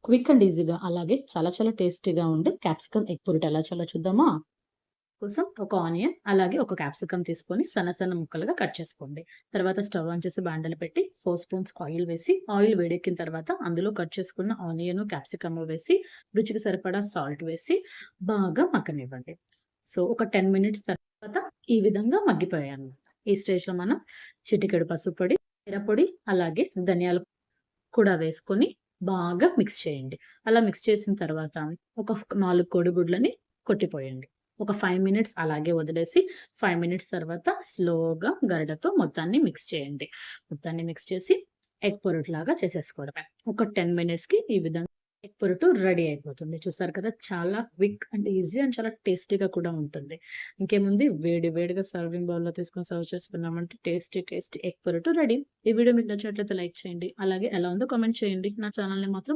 Quick and ఈజీగా అలాగే చాలా చాలా టేస్టీగా ఉండే క్యాప్సికమ్ ఎగ్ పొరిట ఎలా చేయాలో చూద్దామా? కోసం ఒక ఆనియన్ అలాగే ఒక క్యాప్సికమ్ తీసుకొని సన్న సన్న ముక్కలుగా కట్ చేసుకోండి. తర్వాత స్టవ్ ఆన్ చేసి బాండలు పెట్టి 4 స్పూన్స్ ఆయిల్ వేసి, ఆయిల్ వేడెక్కిన తర్వాత అందులో కట్ చేసుకున్న ఆనియన్, క్యాప్సికమ్ వేసి, రుచికి సరిపడా సాల్ట్ వేసి బాగా మగ్గనివ్వండి. సో, ఒక 10 మినిట్స్ తర్వాత ఈ విధంగా మగ్గిపోయాయన్నమాట. ఈ స్టేజ్‌లో మనం చిటికెడు పసుపు పొడి, జీలకర్ర పొడి, అలాగే ధనియాల కూడా వేసుకొని బాగా మిక్స్ చేయండి. అలా మిక్స్ చేసిన తర్వాత ఒక 4 కోడిగుడ్లని కొట్టిపోయండి. ఒక 5 మినిట్స్ అలాగే వదిలేసి 5 మినిట్స్ తర్వాత స్లోగా గరిటెతో మొత్తాన్ని మిక్స్ చేయండి. మొత్తాన్ని మిక్స్ చేసి ఎగ్ పొరటులాగా చేసేసుకోవడమే. ఒక 10 మినిట్స్‌కి ఈ విధంగా ఎగ్ పొరటు రెడీ అయిపోతుంది. చూసారు కదా! చాలా క్విక్ అండ్ ఈజీ అండ్ చాలా టేస్టీగా కూడా ఉంటుంది. ఇంకేముంది వేడి వేడిగా సర్వింగ్ బౌల్‌లో తీసుకొని సర్వ్ చేసుకున్నామంటే టేస్టీ టేస్టీ ఎగ్ పొరటు రెడీ. ఈ వీడియో మీకు నచ్చినట్లయితే లైక్ చేయండి. అలాగే ఎలా ఉందో కామెంట్ చేయండి. నా ఛానెల్‌ని మాత్రం